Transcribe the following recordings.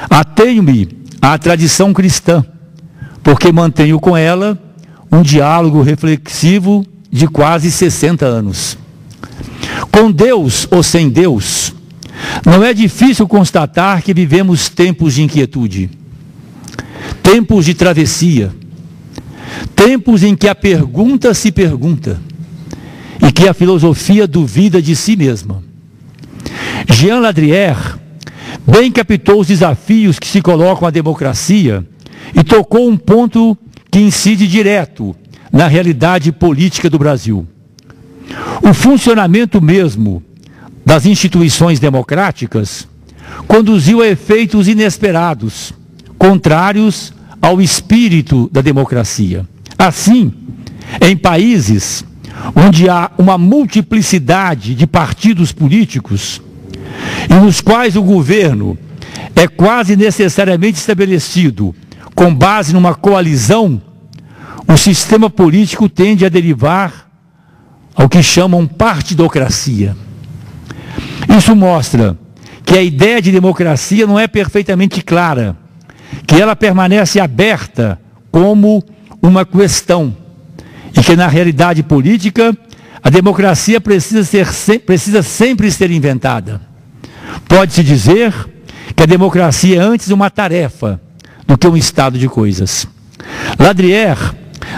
Atenho-me à tradição cristã, porque mantenho com ela um diálogo reflexivo de quase 60 anos. Com Deus ou sem Deus, não é difícil constatar que vivemos tempos de inquietude, tempos de travessia, tempos em que a pergunta se pergunta e que a filosofia duvida de si mesma. Jean Ladrillère bem captou os desafios que se colocam à democracia e tocou um ponto que incide direto na realidade política do Brasil. O funcionamento mesmo das instituições democráticas conduziu a efeitos inesperados, contrários ao espírito da democracia. Assim, em países onde há uma multiplicidade de partidos políticos e nos quais o governo é quase necessariamente estabelecido com base numa coalizão, o sistema político tende a derivar ao que chamam partidocracia. Isso mostra que a ideia de democracia não é perfeitamente clara, que ela permanece aberta como uma questão, e que na realidade política a democracia precisa sempre ser inventada. Pode-se dizer que a democracia é antes uma tarefa do que um estado de coisas. Ladrillère,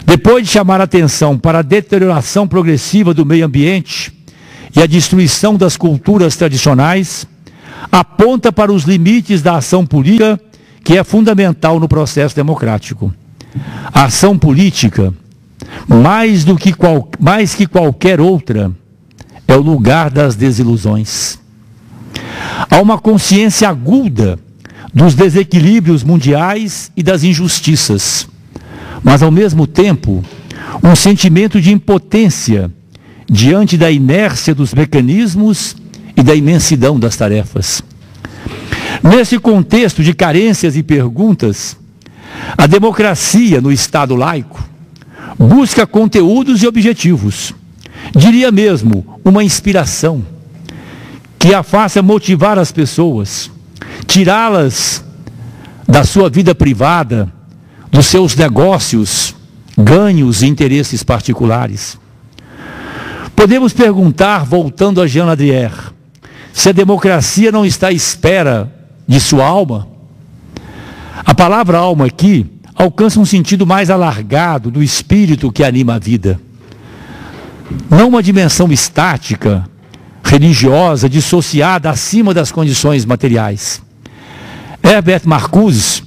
depois de chamar a atenção para a deterioração progressiva do meio ambiente e a destruição das culturas tradicionais, aponta para os limites da ação política, que é fundamental no processo democrático. A ação política, mais que qualquer outra, é o lugar das desilusões. Há uma consciência aguda dos desequilíbrios mundiais e das injustiças, mas ao mesmo tempo um sentimento de impotência diante da inércia dos mecanismos e da imensidão das tarefas. Nesse contexto de carências e perguntas, a democracia no Estado laico busca conteúdos e objetivos, diria mesmo uma inspiração, que a faça motivar as pessoas, tirá-las da sua vida privada, dos seus negócios, ganhos e interesses particulares. Podemos perguntar, voltando a Jean Ladrillère, se a democracia não está à espera de sua alma? A palavra alma aqui alcança um sentido mais alargado do espírito que anima a vida. Não uma dimensão estática, religiosa, dissociada acima das condições materiais. Herbert Marcuse,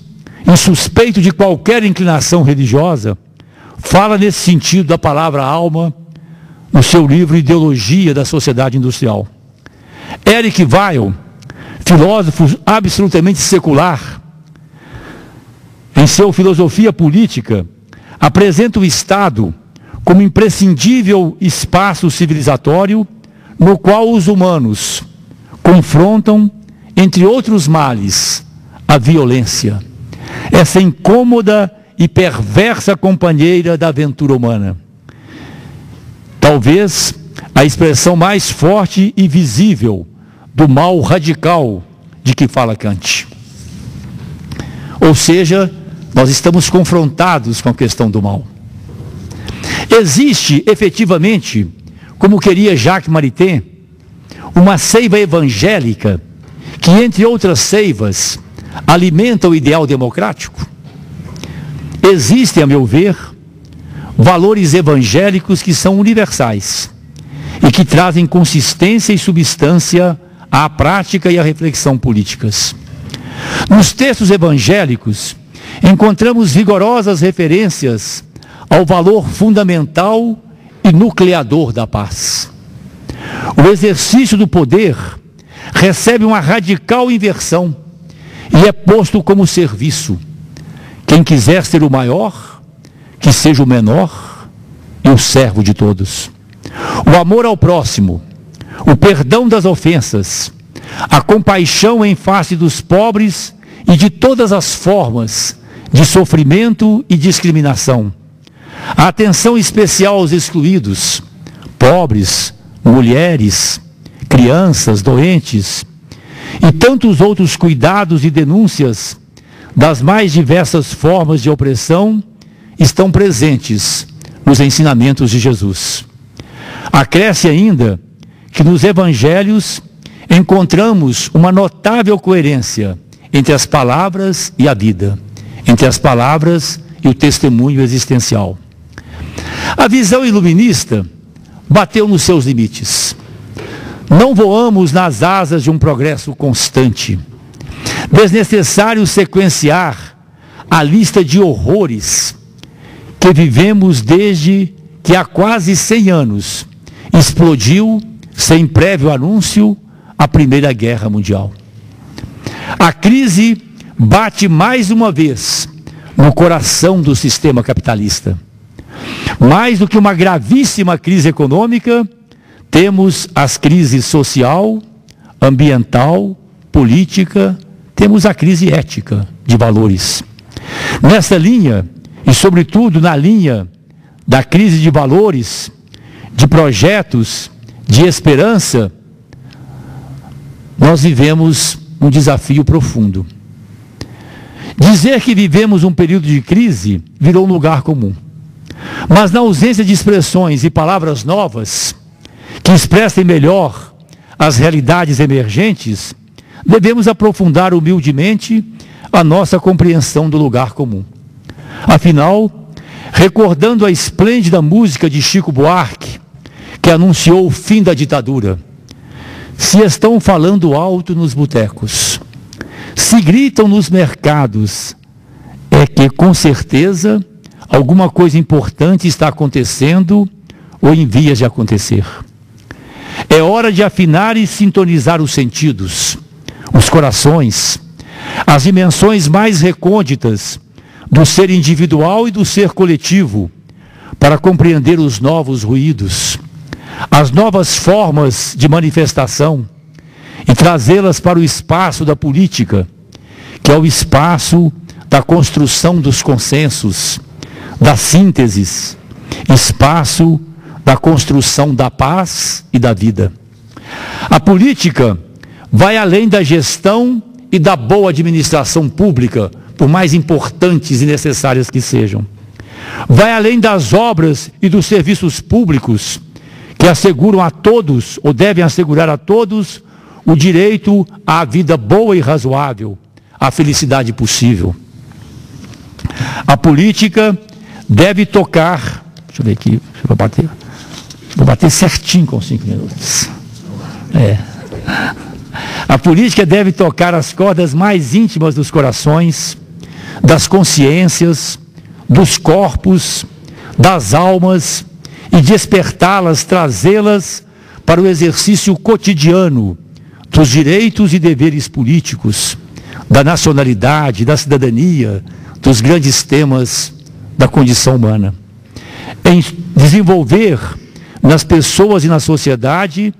insuspeito de qualquer inclinação religiosa, fala nesse sentido da palavra alma no seu livro Ideologia da Sociedade Industrial. Eric Weil, filósofo absolutamente secular, em sua filosofia política, apresenta o Estado como imprescindível espaço civilizatório no qual os humanos confrontam, entre outros males, a violência, essa incômoda e perversa companheira da aventura humana. Talvez a expressão mais forte e visível do mal radical de que fala Kant. Ou seja, nós estamos confrontados com a questão do mal. Existe, efetivamente, como queria Jacques Maritain, uma seiva evangélica que, entre outras seivas, alimenta o ideal democrático? Existem, a meu ver, valores evangélicos que são universais e que trazem consistência e substância à prática e à reflexão políticas. Nos textos evangélicos, encontramos vigorosas referências ao valor fundamental e nucleador da paz. O exercício do poder recebe uma radical inversão e é posto como serviço. Quem quiser ser o maior, que seja o menor e o servo de todos. O amor ao próximo, o perdão das ofensas, a compaixão em face dos pobres e de todas as formas de sofrimento e discriminação. A atenção especial aos excluídos, pobres, mulheres, crianças, doentes, e tantos outros cuidados e denúncias das mais diversas formas de opressão estão presentes nos ensinamentos de Jesus. Acresce ainda que nos evangelhos encontramos uma notável coerência entre as palavras e a vida, entre as palavras e o testemunho existencial. A visão iluminista bateu nos seus limites. Não voamos nas asas de um progresso constante. Desnecessário sequenciar a lista de horrores que vivemos desde que há quase 100 anos explodiu, sem prévio anúncio, a Primeira Guerra Mundial. A crise bate mais uma vez no coração do sistema capitalista. Mais do que uma gravíssima crise econômica, temos as crises social, ambiental, política, temos a crise ética de valores. Nessa linha, e sobretudo na linha da crise de valores, de projetos, de esperança, nós vivemos um desafio profundo. Dizer que vivemos um período de crise virou um lugar comum. Mas na ausência de expressões e palavras novas, que expressem melhor as realidades emergentes, devemos aprofundar humildemente a nossa compreensão do lugar comum. Afinal, recordando a esplêndida música de Chico Buarque, que anunciou o fim da ditadura, se estão falando alto nos botecos, se gritam nos mercados, é que com certeza alguma coisa importante está acontecendo ou em vias de acontecer. É hora de afinar e sintonizar os sentidos, os corações, as dimensões mais recônditas do ser individual e do ser coletivo, para compreender os novos ruídos, as novas formas de manifestação e trazê-las para o espaço da política, que é o espaço da construção dos consensos, das sínteses, espaço da construção da paz e da vida. A política vai além da gestão e da boa administração pública, por mais importantes e necessárias que sejam. Vai além das obras e dos serviços públicos que asseguram a todos, ou devem assegurar a todos, o direito à vida boa e razoável, à felicidade possível. A política deve tocar, deixa eu ver aqui, vou bater certinho com 5 minutos. A política deve tocar as cordas mais íntimas dos corações, das consciências, dos corpos, das almas, e despertá-las, trazê-las para o exercício cotidiano dos direitos e deveres políticos, da nacionalidade, da cidadania, dos grandes temas da condição humana. Em desenvolver nas pessoas e na sociedade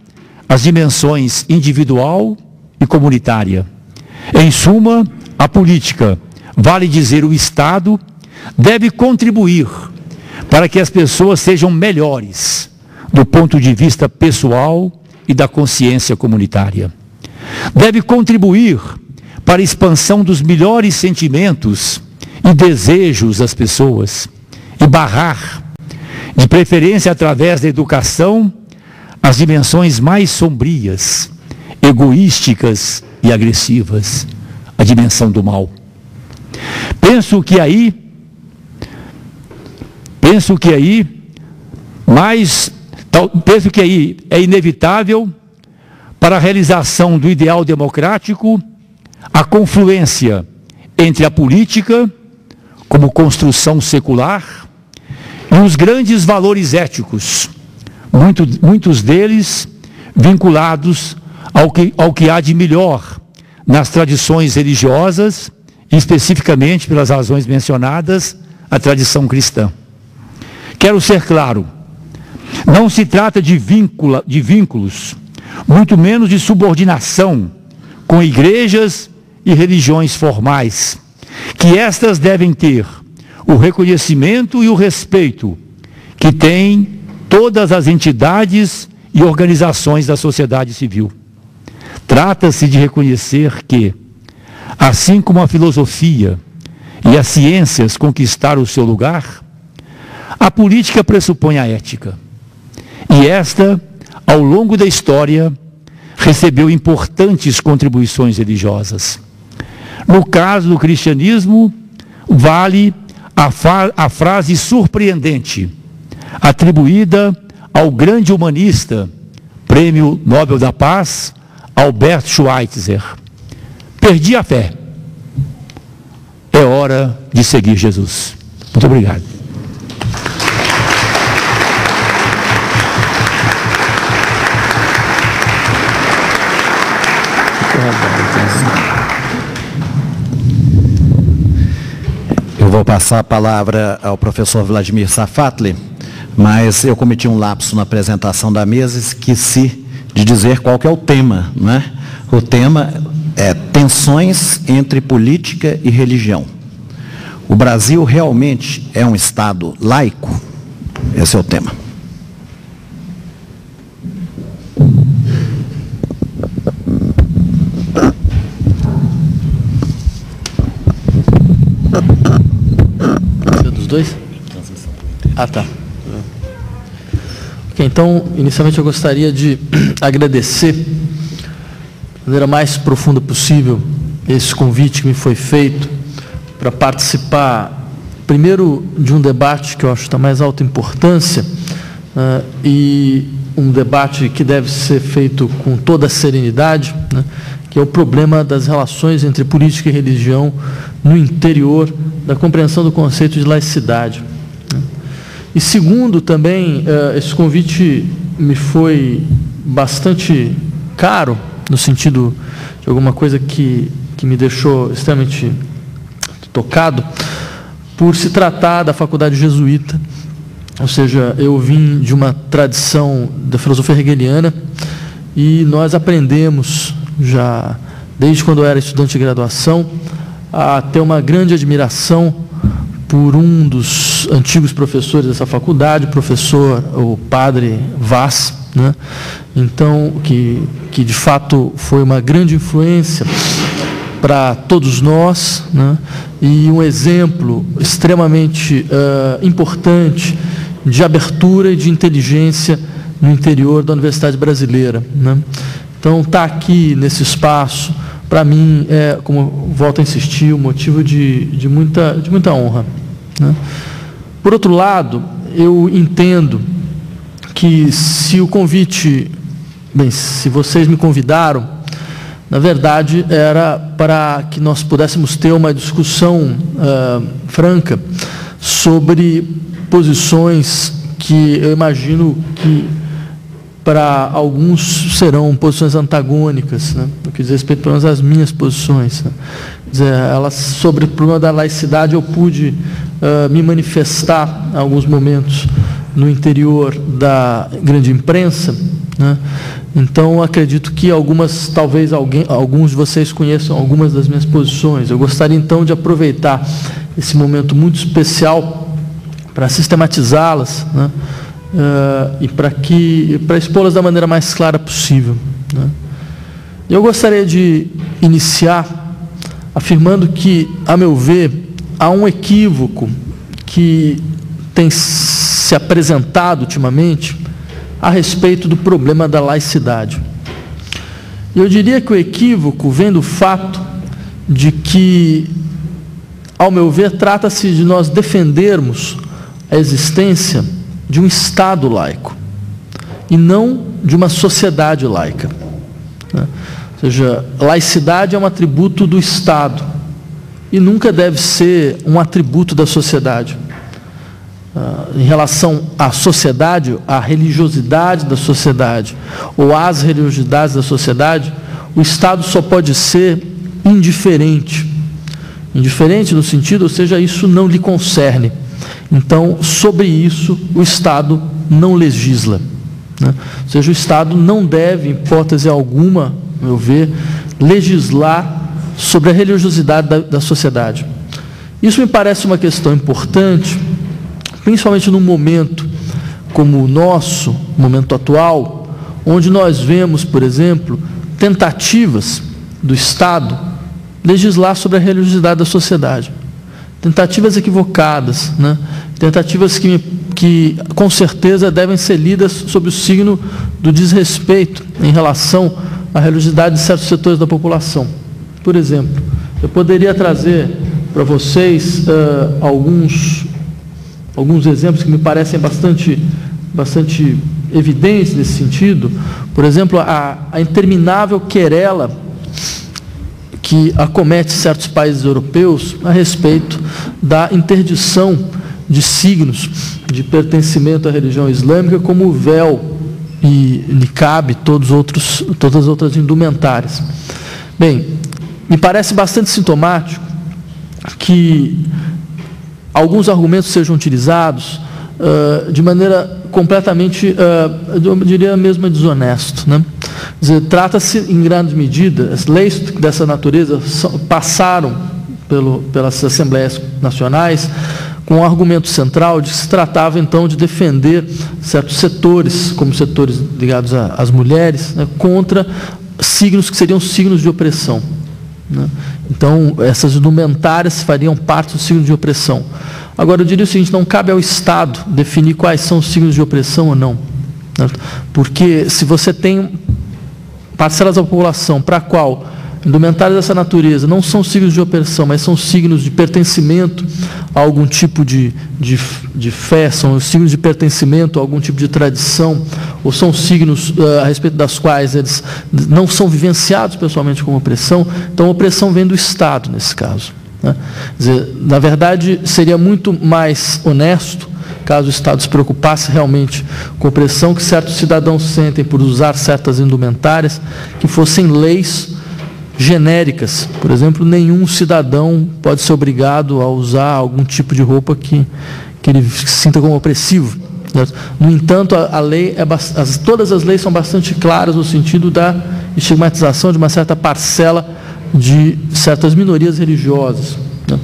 as dimensões individual e comunitária. Em suma, a política, vale dizer o Estado, deve contribuir para que as pessoas sejam melhores do ponto de vista pessoal e da consciência comunitária. Deve contribuir para a expansão dos melhores sentimentos e desejos das pessoas e barrar, de preferência através da educação, as dimensões mais sombrias, egoísticas e agressivas, a dimensão do mal. Penso que aí é inevitável, para a realização do ideal democrático, a confluência entre a política, como construção secular, e os grandes valores éticos, muitos deles vinculados ao que há de melhor nas tradições religiosas, e especificamente, pelas razões mencionadas, a tradição cristã. Quero ser claro, não se trata de vínculos, muito menos de subordinação com igrejas e religiões formais, que estas devem ter o reconhecimento e o respeito que têm todas as entidades e organizações da sociedade civil. Trata-se de reconhecer que, assim como a filosofia e as ciências conquistaram o seu lugar, a política pressupõe a ética. E esta, ao longo da história, recebeu importantes contribuições religiosas. No caso do cristianismo, vale a frase surpreendente, atribuída ao grande humanista, Prêmio Nobel da Paz, Albert Schweitzer: perdi a fé. É hora de seguir Jesus. Muito obrigado. Eu vou passar a palavra ao professor Vladimir Safatli, mas eu cometi um lapso na apresentação da mesa, esqueci de dizer qual que é o tema, né? O tema é tensões entre política e religião. O Brasil realmente é um Estado laico? Esse é o tema. Dos dois? Ah, tá. Ok, então, inicialmente eu gostaria de agradecer, de maneira mais profunda possível, esse convite que me foi feito para participar, primeiro, de um debate que eu acho da mais alta importância, e um debate que deve ser feito com toda a serenidade, né, que é o problema das relações entre política e religião no interior da compreensão do conceito de laicidade. E segundo, também, esse convite me foi bastante caro, no sentido de alguma coisa que me deixou extremamente tocado, por se tratar da faculdade jesuíta. Ou seja, eu vim de uma tradição da filosofia hegeliana e nós aprendemos, já desde quando eu era estudante de graduação, a ter uma grande admiração por um dos antigos professores dessa faculdade, o padre Vaz, né? Então, que de fato foi uma grande influência para todos nós, né? E um exemplo extremamente importante de abertura e de inteligência no interior da Universidade Brasileira, né? Então, estar aqui nesse espaço, para mim, como volto a insistir, um motivo de muita honra, né? Por outro lado, eu entendo que se o convite, se vocês me convidaram, na verdade, era para que nós pudéssemos ter uma discussão franca sobre posições que eu imagino que para alguns serão posições antagônicas, né? No que diz respeito, pelo menos, às minhas posições, né? Quer dizer, sobre o problema da laicidade eu pude me manifestar em alguns momentos no interior da grande imprensa, né? Então, acredito que talvez alguns de vocês conheçam algumas das minhas posições. Eu gostaria, então, de aproveitar esse momento muito especial para sistematizá-las, né? E para expô-las da maneira mais clara possível, né? Eu gostaria de iniciar afirmando que, a meu ver, há um equívoco que tem se apresentado ultimamente a respeito do problema da laicidade. E eu diria que o equívoco vem do fato de que, ao meu ver, trata-se de nós defendermos a existência de um Estado laico e não de uma sociedade laica, né? Ou seja, laicidade é um atributo do Estado e nunca deve ser um atributo da sociedade. Em relação à sociedade, à religiosidade da sociedade ou às religiosidades da sociedade, o Estado só pode ser indiferente. Indiferente no sentido, ou seja, isso não lhe concerne. Então, sobre isso, o Estado não legisla, né? Ou seja, o Estado não deve, em hipótese alguma, a meu ver, legislar sobre a religiosidade da sociedade. Isso me parece uma questão importante, principalmente num momento como o nosso, momento atual, onde nós vemos, por exemplo, tentativas do Estado legislar sobre a religiosidade da sociedade. Tentativas equivocadas, né? Tentativas que com certeza devem ser lidas sob o signo do desrespeito em relação à religiosidade de certos setores da população. Por exemplo, eu poderia trazer para vocês alguns exemplos que me parecem bastante evidentes nesse sentido. Por exemplo, a interminável querela que acomete certos países europeus a respeito da interdição de signos de pertencimento à religião islâmica, como o véu e niqab, todas as outras indumentárias. Bem, me parece bastante sintomático que alguns argumentos sejam utilizados de maneira completamente, eu diria mesmo, desonesto, né? Trata-se, em grande medida, as leis dessa natureza passaram pelas Assembleias Nacionais com o argumento central de que se tratava, então, de defender certos setores, como setores ligados às mulheres, né, contra signos que seriam signos de opressão, né? Então, essas indumentárias fariam parte dos signos de opressão. Agora, eu diria o seguinte: não cabe ao Estado definir quais são os signos de opressão ou não, né? Porque se você tem parcelas da população para a qual indumentários dessa natureza não são signos de opressão, mas são signos de pertencimento a algum tipo de fé, são signos de pertencimento a algum tipo de tradição, ou são signos a respeito das quais eles não são vivenciados pessoalmente como opressão, então a opressão vem do Estado nesse caso, né? Quer dizer, na verdade, seria muito mais honesto, caso o Estado se preocupasse realmente com a opressão que certos cidadãos sentem por usar certas indumentárias, que fossem leis genéricas. Por exemplo, nenhum cidadão pode ser obrigado a usar algum tipo de roupa que ele se sinta como opressivo. No entanto, a lei todas as leis são bastante claras no sentido da estigmatização de uma certa parcela de certas minorias religiosas, né?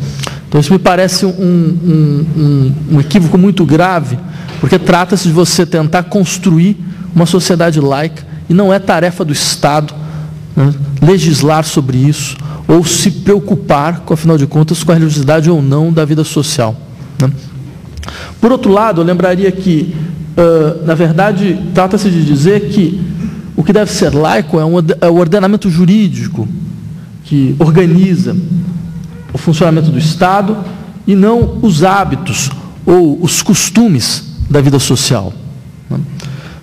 Então, isso me parece um equívoco muito grave, porque trata-se de você tentar construir uma sociedade laica, e não é tarefa do Estado, né, legislar sobre isso, ou se preocupar, afinal de contas, com a religiosidade ou não da vida social, né? Por outro lado, eu lembraria que, na verdade, trata-se de dizer que o que deve ser laico é o ordenamento jurídico que organiza o funcionamento do Estado, e não os hábitos ou os costumes da vida social, né?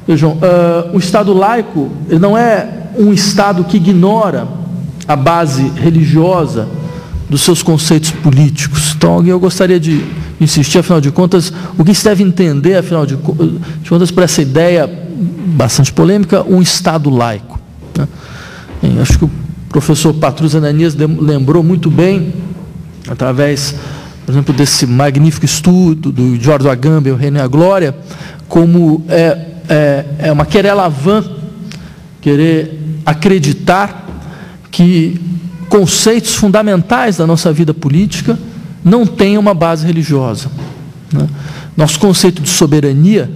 Vejam, o Estado laico, ele não é um Estado que ignora a base religiosa dos seus conceitos políticos. Então, eu gostaria de insistir, afinal de contas, o que se deve entender, afinal de contas, por essa ideia bastante polêmica, um Estado laico, né? Bem, acho que o professor Patrus Ananias lembrou muito bem, através, por exemplo, desse magnífico estudo do George Agamben, O Reino e a Glória, como é uma querela vã querer acreditar que conceitos fundamentais da nossa vida política não têm uma base religiosa, né? Nosso conceito de soberania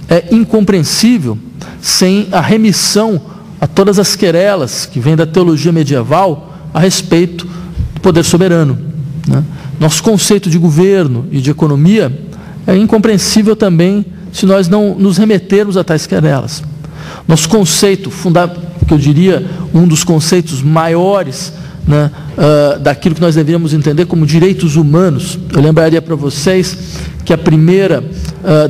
é incompreensível sem a remissão a todas as querelas que vêm da teologia medieval a respeito do poder soberano, né? Nosso conceito de governo e de economia é incompreensível também se nós não nos remetermos a tais querelas. Nosso conceito que eu diria um dos conceitos maiores, né, daquilo que nós deveríamos entender como direitos humanos. Eu lembraria para vocês que a primeira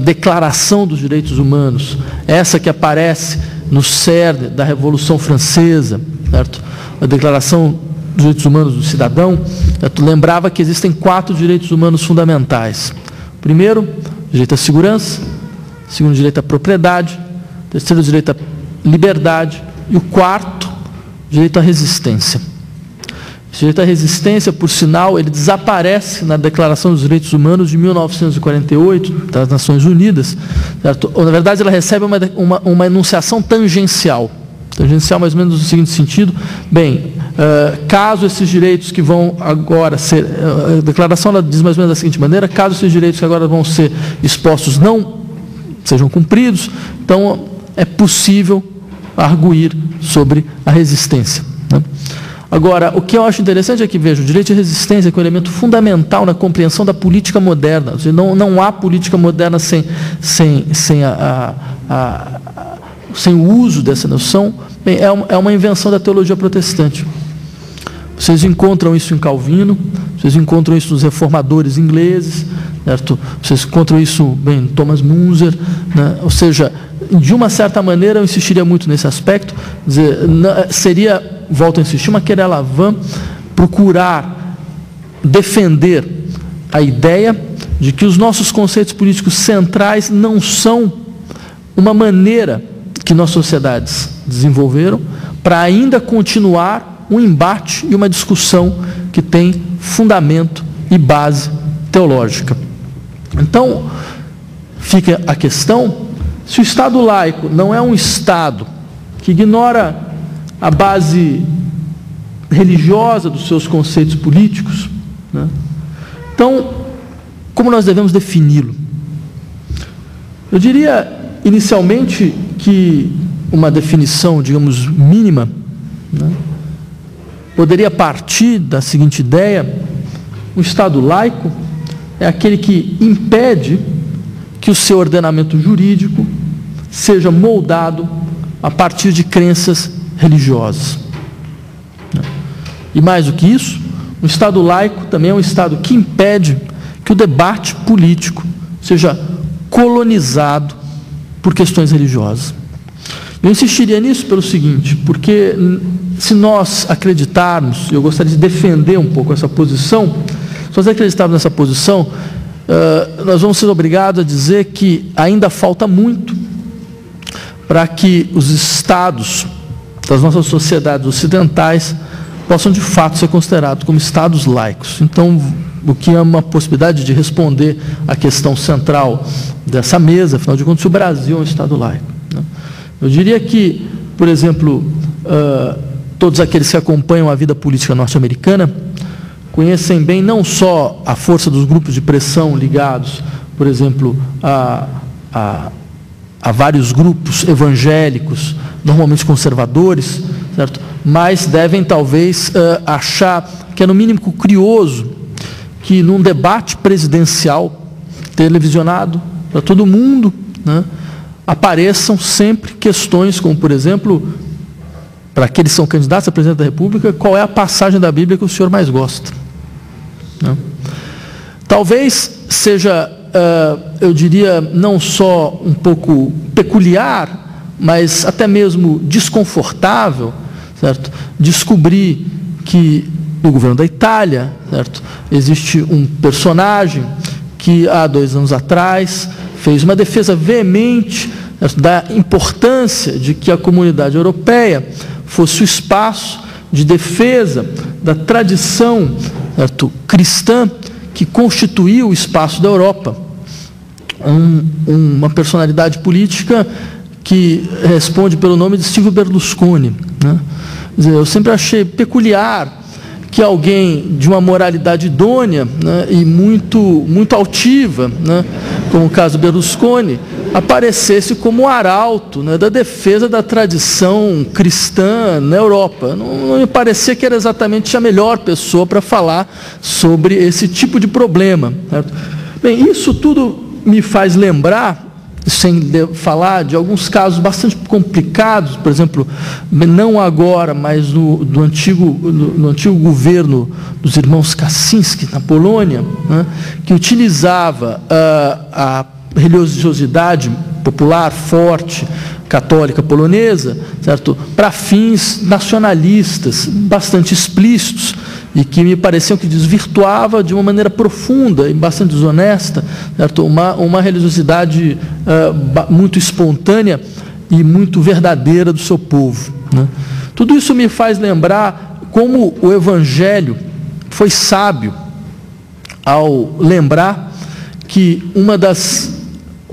declaração dos direitos humanos, essa que aparece no cerne da Revolução Francesa, certo? A Declaração dos Direitos Humanos do Cidadão, certo? Lembrava que existem 4 direitos humanos fundamentais. Primeiro, direito à segurança. Segundo, direito à propriedade. Terceiro, direito à liberdade. E o quarto, direito à resistência. Esse direito à resistência, por sinal, ele desaparece na Declaração dos Direitos Humanos de 1948, das Nações Unidas, certo? Na verdade, ela recebe uma enunciação tangencial. Tangencial, mais ou menos, no seguinte sentido: bem, caso esses direitos que vão agora ser... A declaração ela diz mais ou menos da seguinte maneira: caso esses direitos que agora vão ser expostos não sejam cumpridos, então é possível arguir sobre a resistência, né? Agora, o que eu acho interessante é que, veja, o direito de resistência é um elemento fundamental na compreensão da política moderna. Ou seja, não há política moderna sem o uso dessa noção. Bem, é uma invenção da teologia protestante. Vocês encontram isso em Calvino, vocês encontram isso nos reformadores ingleses, certo? Vocês encontram isso bem em Thomas Munzer, né? Ou seja, de uma certa maneira, eu insistiria muito nesse aspecto, seria, volto a insistir, uma querela vã procurar defender a ideia de que os nossos conceitos políticos centrais não são uma maneira que nossas sociedades desenvolveram para ainda continuar um embate e uma discussão que tem fundamento e base teológica. Então, fica a questão, se o Estado laico não é um Estado que ignora a base religiosa dos seus conceitos políticos, né? Então, como nós devemos defini-lo? Eu diria, inicialmente, que uma definição, digamos, mínima, né, poderia partir da seguinte ideia: um Estado laico é aquele que impede que o seu ordenamento jurídico seja moldado a partir de crenças religiosas. E mais do que isso, um Estado laico também é um Estado que impede que o debate político seja colonizado por questões religiosas. Eu insistiria nisso pelo seguinte, porque se nós acreditarmos, eu gostaria de defender um pouco essa posição, se nós acreditarmos nessa posição, nós vamos ser obrigados a dizer que ainda falta muito para que os estados das nossas sociedades ocidentais possam de fato ser considerados como estados laicos. Então, o que é uma possibilidade de responder à questão central dessa mesa, afinal de contas, se o Brasil é um estado laico, né? Eu diria que, por exemplo, todos aqueles que acompanham a vida política norte-americana conhecem bem não só a força dos grupos de pressão ligados, por exemplo, a vários grupos evangélicos, normalmente conservadores, certo? Mas devem talvez achar que é no mínimo curioso que num debate presidencial televisionado para todo mundo, né, apareçam sempre questões como, por exemplo, para aqueles que são candidatos a presidente da República, qual é a passagem da Bíblia que o senhor mais gosta, né? Talvez seja, eu diria, não só um pouco peculiar, mas até mesmo desconfortável, certo? Descobrir que no governo da Itália, certo, existe um personagem que há 2 anos atrás fez uma defesa veemente, certo, da importância de que a comunidade europeia fosse o espaço de defesa da tradição, certo, cristã que constituiu o espaço da Europa. Uma personalidade política que responde pelo nome de Silvio Berlusconi, né? Quer dizer, eu sempre achei peculiar que alguém de uma moralidade idônea, né, e muito altiva, né, como o caso Berlusconi, aparecesse como arauto, né, da defesa da tradição cristã na Europa. Não me parecia que era exatamente a melhor pessoa para falar sobre esse tipo de problema, certo? Bem, isso tudo me faz lembrar, sem falar de alguns casos bastante complicados, por exemplo, não agora, mas no antigo governo dos irmãos Kaczynski, na Polônia, né, que utilizava a religiosidade popular forte, católica polonesa, certo, para fins nacionalistas, bastante explícitos, e que me pareciam que desvirtuava de uma maneira profunda e bastante desonesta, certo, uma religiosidade muito espontânea e muito verdadeira do seu povo, né? Tudo isso me faz lembrar como o Evangelho foi sábio ao lembrar que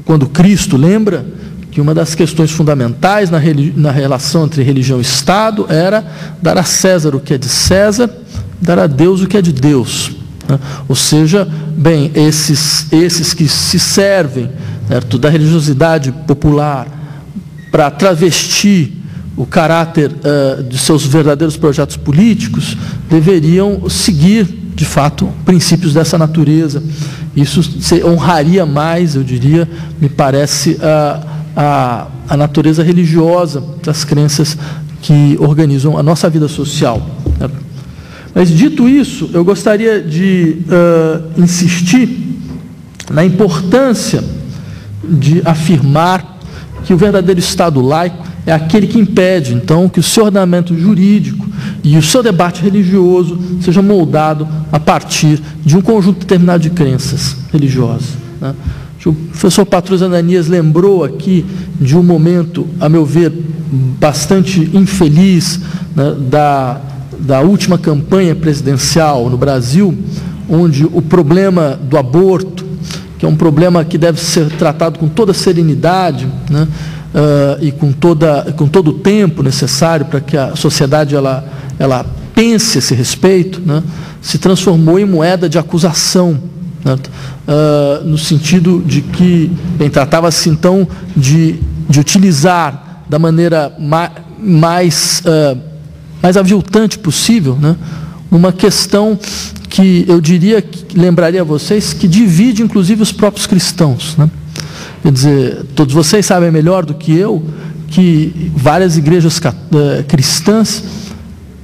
quando Cristo lembra que uma das questões fundamentais na relação entre religião e Estado era dar a César o que é de César, dar a Deus o que é de Deus, né? Ou seja, bem, esses que se servem, certo, da religiosidade popular para travestir o caráter de seus verdadeiros projetos políticos, deveriam seguir, de fato, princípios dessa natureza. Isso honraria mais, eu diria, me parece, a natureza religiosa das crenças que organizam a nossa vida social. Mas, dito isso, eu gostaria de insistir na importância de afirmar que o verdadeiro Estado laico é aquele que impede, então, que o seu ordenamento jurídico e o seu debate religioso seja moldado a partir de um conjunto determinado de crenças religiosas, né? O professor Patrus Ananias lembrou aqui de um momento, a meu ver, bastante infeliz, né, da última campanha presidencial no Brasil, onde o problema do aborto, que é um problema que deve ser tratado com toda serenidade, né, e com todo o tempo necessário para que a sociedade ela pense a esse respeito, né, se transformou em moeda de acusação, né, no sentido de que, bem, tratava-se então de utilizar da maneira mais aviltante possível, né, uma questão que eu diria, que lembraria a vocês, que divide inclusive os próprios cristãos, né? Quer dizer, todos vocês sabem melhor do que eu que várias igrejas cristãs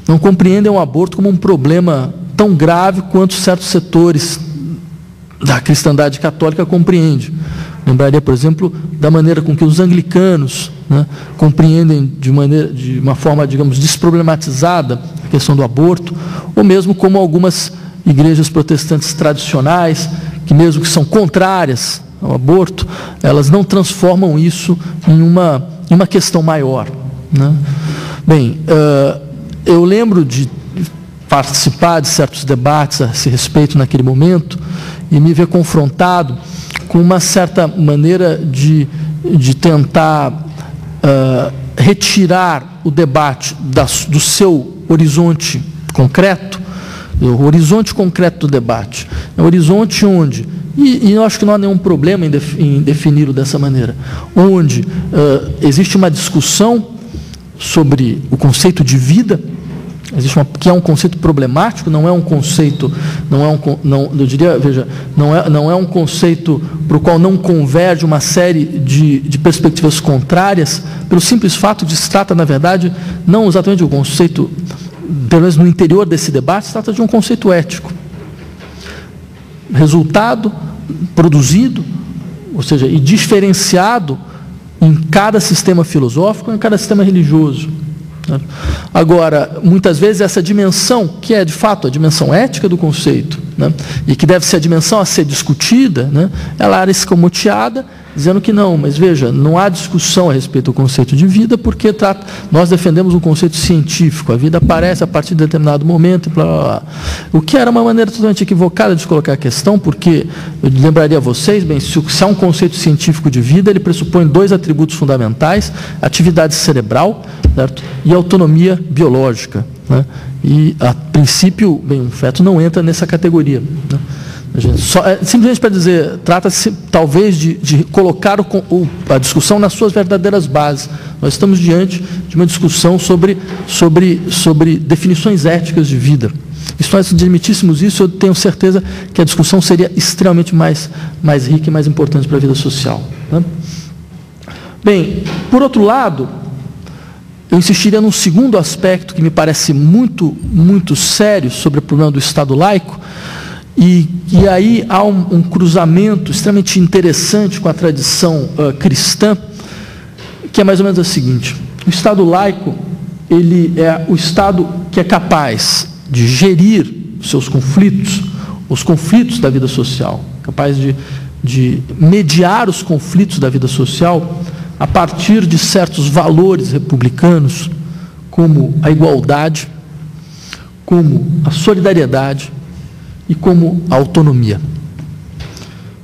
não compreendem o aborto como um problema tão grave quanto certos setores da cristandade católica compreendem. Lembraria, por exemplo, da maneira com que os anglicanos, né, compreendem de uma forma, digamos, desproblematizada a questão do aborto, ou mesmo como algumas igrejas protestantes tradicionais, que mesmo que são contrárias ao aborto, elas não transformam isso em uma questão maior, né? Bem, eu lembro de participar de certos debates a esse respeito naquele momento e me ver confrontado com uma certa maneira de tentar retirar o debate do seu horizonte concreto. O horizonte concreto do debate é um horizonte onde, e eu acho que não há nenhum problema em defini-lo dessa maneira, onde existe uma discussão sobre o conceito de vida, que é um conceito problemático, não é um conceito, eu diria, veja, não é um conceito para o qual não converge uma série de perspectivas contrárias, pelo simples fato de se trata, na verdade, não exatamente de um conceito, pelo menos no interior desse debate, se trata de um conceito ético. Resultado produzido, ou seja, e diferenciado em cada sistema filosófico, em cada sistema religioso. Agora, muitas vezes essa dimensão, que é de fato a dimensão ética do conceito, né, e que deve ser a dimensão a ser discutida, né, ela era escamoteada, dizendo que não, mas veja, não há discussão a respeito do conceito de vida, porque nós defendemos um conceito científico, a vida aparece a partir de determinado momento, blá, blá, blá. O que era uma maneira totalmente equivocada de colocar a questão, porque, eu lembraria a vocês, bem, se há um conceito científico de vida, ele pressupõe dois atributos fundamentais: atividade cerebral, certo? E autonomia biológica, né? E, a princípio, bem, o feto não entra nessa categoria, né? Simplesmente para dizer, trata-se talvez de colocar a discussão nas suas verdadeiras bases. Nós estamos diante de uma discussão sobre definições éticas de vida. E se nós admitíssemos isso, eu tenho certeza que a discussão seria extremamente mais rica e mais importante para a vida social, né? Bem, por outro lado, eu insistiria num segundo aspecto que me parece muito, muito sério sobre o problema do Estado laico, e aí há um cruzamento extremamente interessante com a tradição cristã, que é mais ou menos o seguinte: o Estado laico, ele é o Estado que é capaz de gerir seus conflitos, os conflitos da vida social, capaz de mediar os conflitos da vida social a partir de certos valores republicanos, como a igualdade, como a solidariedade e como a autonomia.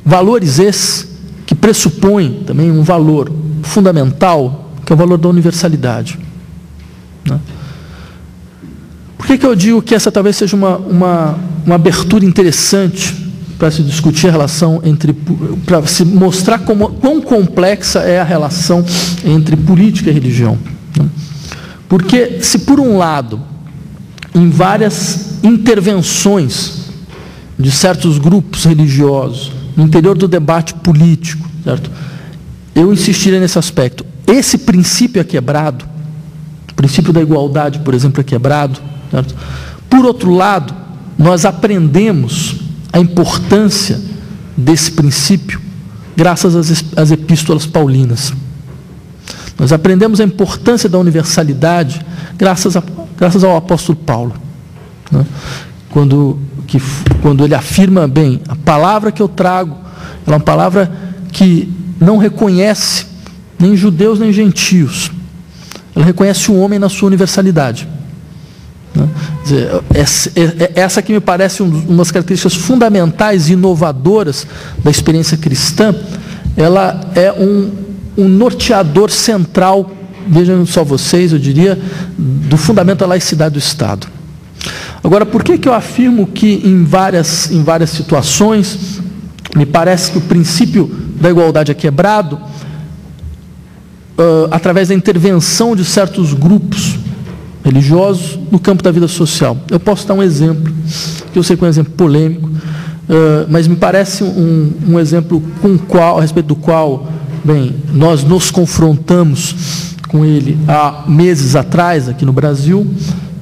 Valores esses que pressupõem também um valor fundamental, que é o valor da universalidade, né? Por que eu digo que essa talvez seja uma abertura interessante para se discutir a relação para se mostrar quão complexa é a relação entre política e religião, né? Porque se por um lado, em várias intervenções de certos grupos religiosos, no interior do debate político, certo? Eu insistiria nesse aspecto. Esse princípio é quebrado, o princípio da igualdade, por exemplo, é quebrado, certo? Por outro lado, nós aprendemos a importância desse princípio graças às epístolas paulinas. Nós aprendemos a importância da universalidade graças ao apóstolo Paulo, né? Quando ele afirma, bem, a palavra que eu trago, ela é uma palavra que não reconhece nem judeus nem gentios, ela reconhece o homem na sua universalidade, né? Quer dizer, essa que me parece uma das características fundamentais e inovadoras da experiência cristã. Ela é um norteador central, vejam só vocês, eu diria, do fundamento da laicidade do Estado. Agora, por que eu afirmo que em várias situações me parece que o princípio da igualdade é quebrado através da intervenção de certos grupos religiosos no campo da vida social? Eu posso dar um exemplo, que eu sei que é um exemplo polêmico, mas me parece um exemplo a respeito do qual, bem, nós nos confrontamos com ele há meses atrás, aqui no Brasil,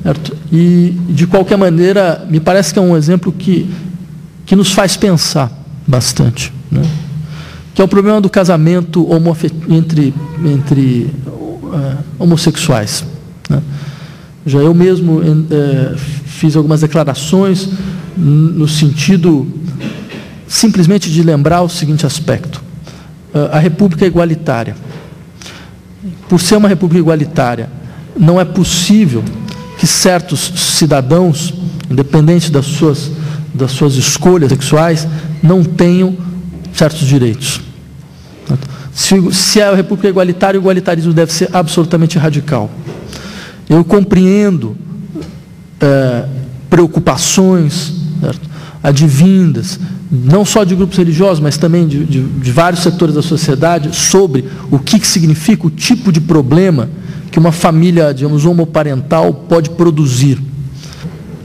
certo? E, de qualquer maneira, me parece que é um exemplo que nos faz pensar bastante, né? Que é o problema do casamento entre homossexuais, né? Já eu mesmo fiz algumas declarações no sentido simplesmente de lembrar o seguinte aspecto: a República é igualitária. Por ser uma República igualitária, não é possível que certos cidadãos, independente das suas escolhas sexuais, não tenham certos direitos. Se a República é igualitária, o igualitarismo deve ser absolutamente radical. Eu compreendo preocupações, certo, advindas, não só de grupos religiosos, mas também de vários setores da sociedade, sobre o que significa o tipo de problema que uma família, digamos, homoparental pode produzir.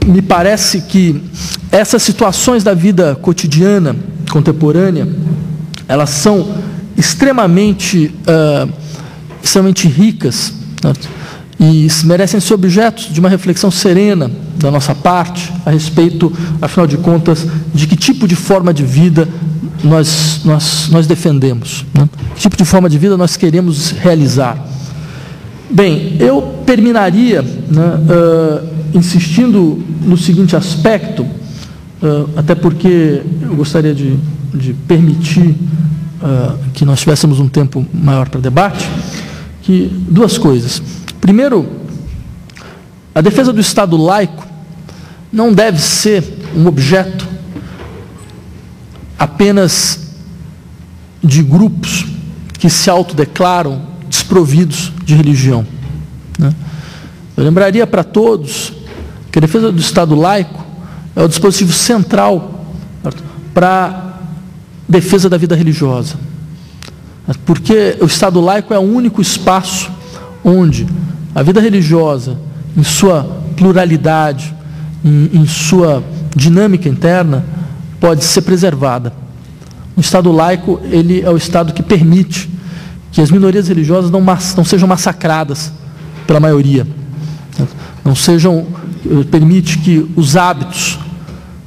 Me parece que essas situações da vida cotidiana, contemporânea, elas são extremamente ricas, certo? E merecem ser objetos de uma reflexão serena da nossa parte a respeito, afinal de contas, de que tipo de forma de vida nós defendemos, né? Que tipo de forma de vida nós queremos realizar. Bem, eu terminaria, né, insistindo no seguinte aspecto, até porque eu gostaria de permitir que nós tivéssemos um tempo maior para debate, que duas coisas. Primeiro, a defesa do Estado laico não deve ser um objeto apenas de grupos que se autodeclaram desprovidos de religião, né? Eu lembraria para todos que a defesa do Estado laico é o dispositivo central para a defesa da vida religiosa, porque o Estado laico é o único espaço onde a vida religiosa, em sua pluralidade, em sua dinâmica interna, pode ser preservada. O Estado laico, ele é o Estado que permite que as minorias religiosas não sejam massacradas pela maioria, permite que os hábitos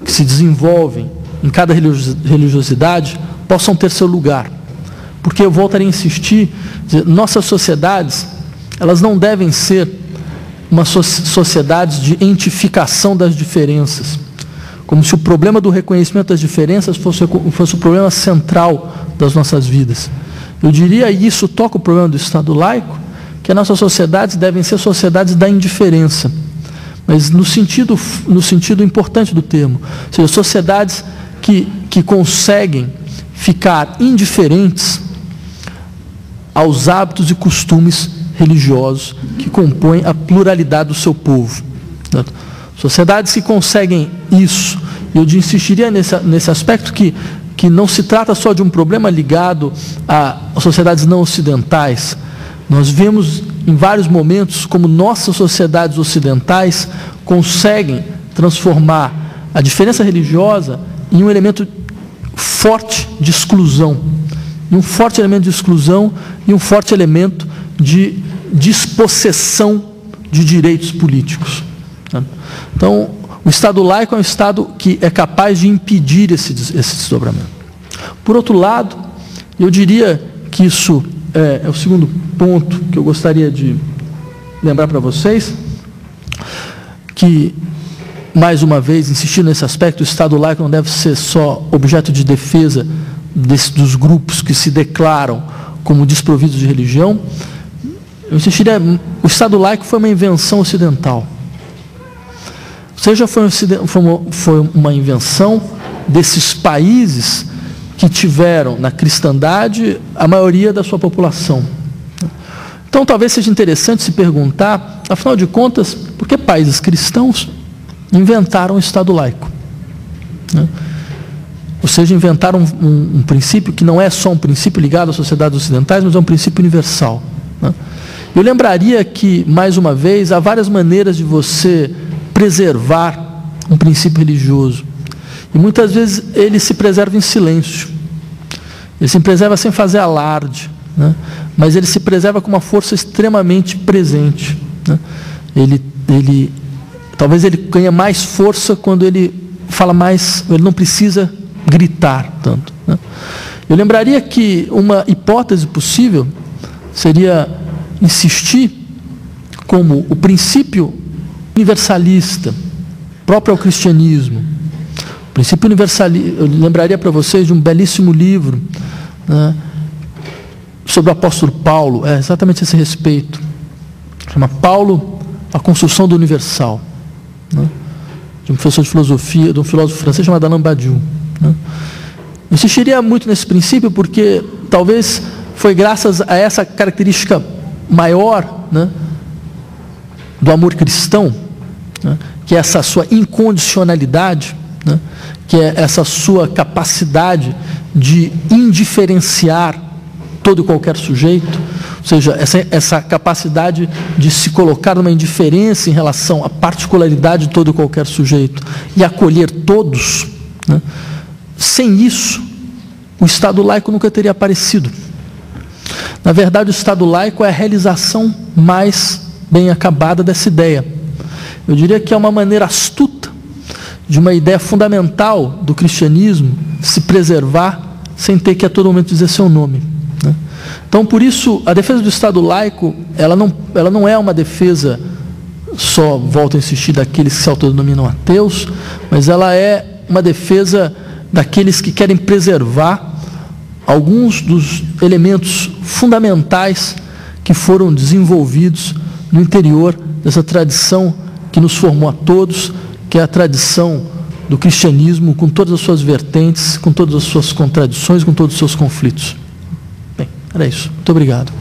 que se desenvolvem em cada religiosidade possam ter seu lugar. Porque eu voltaria a insistir, nossas sociedades, elas não devem ser sociedades de entificação das diferenças, como se o problema do reconhecimento das diferenças fosse o problema central das nossas vidas. Eu diria, e isso toca o problema do Estado laico, que as nossas sociedades devem ser sociedades da indiferença, mas no sentido importante do termo, ou seja, sociedades que conseguem ficar indiferentes aos hábitos e costumes religiosos que compõem a pluralidade do seu povo. Sociedades que conseguem isso, eu insistiria nesse aspecto que não se trata só de um problema ligado a sociedades não ocidentais. Nós vemos em vários momentos, como nossas sociedades ocidentais conseguem transformar a diferença religiosa em um elemento forte de exclusão. E um forte elemento de exclusão e um forte elemento de despossessão de direitos políticos. Então, o Estado laico é um Estado que é capaz de impedir esse desdobramento. Por outro lado, eu diria que isso é o segundo ponto que eu gostaria de lembrar para vocês, que, mais uma vez, insistindo nesse aspecto, o Estado laico não deve ser só objeto de defesa dos grupos que se declaram como desprovidos de religião. Eu insistiria, o Estado laico foi uma invenção ocidental. Ou seja, foi uma invenção desses países que tiveram na cristandade a maioria da sua população. Então, talvez seja interessante se perguntar, afinal de contas, por que países cristãos inventaram o Estado laico? Ou seja, inventaram um princípio que não é só um princípio ligado às sociedades ocidentais, mas é um princípio universal. Eu lembraria que, mais uma vez, há várias maneiras de você preservar um princípio religioso. E muitas vezes ele se preserva em silêncio. Ele se preserva sem fazer alarde, mas ele se preserva com uma força extremamente presente. Talvez ele ganhe mais força quando ele fala mais, ele não precisa gritar tanto. Eu lembraria que uma hipótese possível seria insistir como o princípio universalista, próprio ao cristianismo. O princípio universalista, eu lembraria para vocês de um belíssimo livro sobre o apóstolo Paulo, exatamente a esse respeito. Chama Paulo, a construção do universal. De um professor de filosofia, de um filósofo francês chamado Alain Badiou. Eu insistiria muito nesse princípio porque talvez foi graças a essa característica maior do amor cristão, que é essa sua incondicionalidade, que é essa sua capacidade de indiferenciar todo e qualquer sujeito, ou seja, essa capacidade de se colocar numa indiferença em relação à particularidade de todo e qualquer sujeito e acolher todos. Sem isso, o Estado laico nunca teria aparecido. Na verdade, o Estado laico é a realização mais bem acabada dessa ideia. Eu diria que é uma maneira astuta de uma ideia fundamental do cristianismo se preservar sem ter que a todo momento dizer seu nome. Então, por isso, a defesa do Estado laico, ela não é uma defesa só, volto a insistir, daqueles que se autodenominam ateus, mas ela é uma defesa daqueles que querem preservar alguns dos elementos fundamentais que foram desenvolvidos no interior dessa tradição que nos formou a todos, que é a tradição do cristianismo, com todas as suas vertentes, com todas as suas contradições, com todos os seus conflitos. Bem, era isso. Muito obrigado.